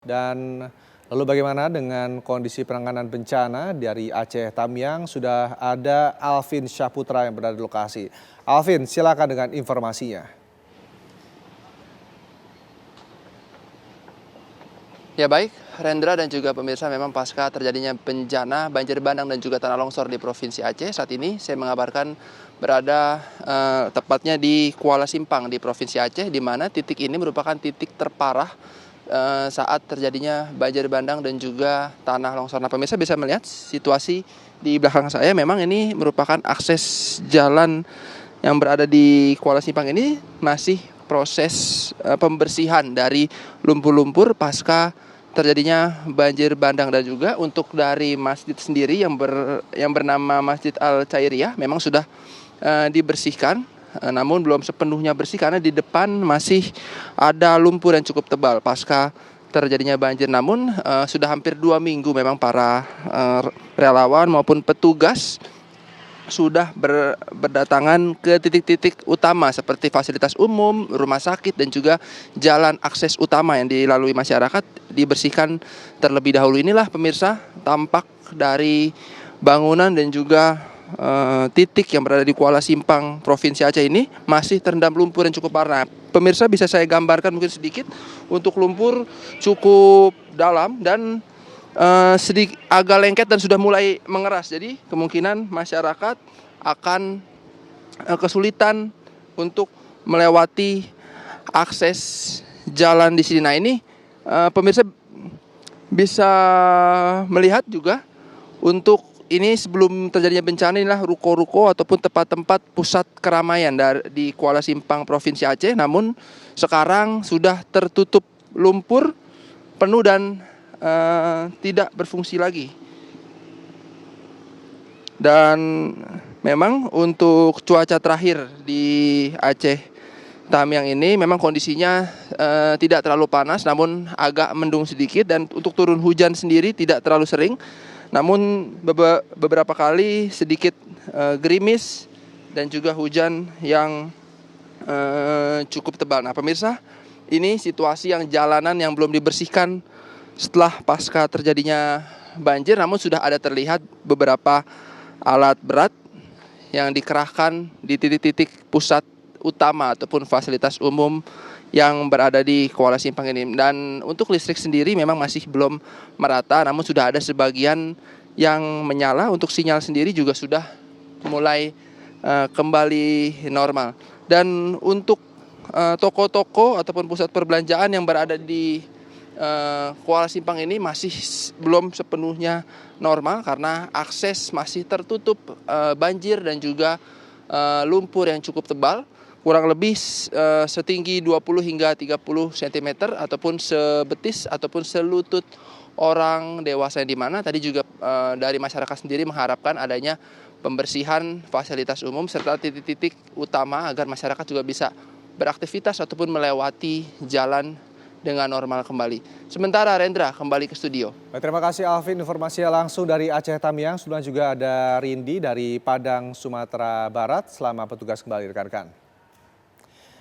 Dan lalu bagaimana dengan kondisi penanganan bencana dari Aceh Tamiang? Sudah ada Alvin Syahputra yang berada di lokasi. Alvin, silakan dengan informasinya. Ya baik, Rendra dan juga pemirsa, memang pasca terjadinya bencana banjir bandang dan juga tanah longsor di Provinsi Aceh, saat ini saya mengabarkan berada tepatnya di Kuala Simpang di Provinsi Aceh, di mana titik ini merupakan titik terparah saat terjadinya banjir bandang dan juga tanah longsor. Nah, pemirsa bisa melihat situasi di belakang saya, memang ini merupakan akses jalan yang berada di Kuala Simpang ini masih proses pembersihan dari lumpur-lumpur pasca terjadinya banjir bandang, dan juga untuk dari masjid sendiri yang bernama Masjid Al Chairiyah memang sudah dibersihkan, namun belum sepenuhnya bersih karena di depan masih ada lumpur yang cukup tebal pasca terjadinya banjir. Namun sudah hampir 2 minggu memang para relawan maupun petugas sudah berdatangan ke titik-titik utama seperti fasilitas umum, rumah sakit, dan juga jalan akses utama yang dilalui masyarakat dibersihkan terlebih dahulu. Inilah pemirsa tampak dari bangunan dan juga titik yang berada di Kuala Simpang, Provinsi Aceh ini masih terendam lumpur yang cukup parah. Pemirsa bisa saya gambarkan mungkin sedikit, untuk lumpur cukup dalam dan sedikit agak lengket dan sudah mulai mengeras. Jadi kemungkinan masyarakat akan kesulitan untuk melewati akses jalan di sini. Nah, ini pemirsa bisa melihat juga, untuk ini sebelum terjadinya bencana inilah ruko-ruko ataupun tempat-tempat pusat keramaian di Kuala Simpang, Provinsi Aceh. Namun sekarang sudah tertutup lumpur penuh dan tidak berfungsi lagi. Dan memang untuk cuaca terakhir di Aceh Tamiang ini memang kondisinya tidak terlalu panas, namun agak mendung sedikit, dan untuk turun hujan sendiri tidak terlalu sering, namun beberapa kali sedikit gerimis dan juga hujan yang cukup tebal. Nah, pemirsa, ini situasi yang jalanan yang belum dibersihkan setelah pasca terjadinya banjir, namun sudah ada terlihat beberapa alat berat yang dikerahkan di titik-titik pusat utama ataupun fasilitas umum yang berada di Kuala Simpang ini. Dan untuk listrik sendiri memang masih belum merata, namun sudah ada sebagian yang menyala. Untuk sinyal sendiri juga sudah mulai kembali normal. Dan untuk toko-toko ataupun pusat perbelanjaan yang berada di Kuala Simpang ini masih belum sepenuhnya normal karena akses masih tertutup banjir dan juga lumpur yang cukup tebal, kurang lebih setinggi 20 hingga 30 cm ataupun sebetis ataupun selutut orang dewasa, yang dimana tadi juga dari masyarakat sendiri mengharapkan adanya pembersihan fasilitas umum serta titik-titik utama agar masyarakat juga bisa beraktivitas ataupun melewati jalan dengan normal kembali. Sementara Rendra kembali ke studio. Baik, terima kasih Alvin, informasinya langsung dari Aceh Tamiang. Sebelumnya juga ada Rindi dari Padang, Sumatera Barat. Selamat bertugas kembali rekan-rekan.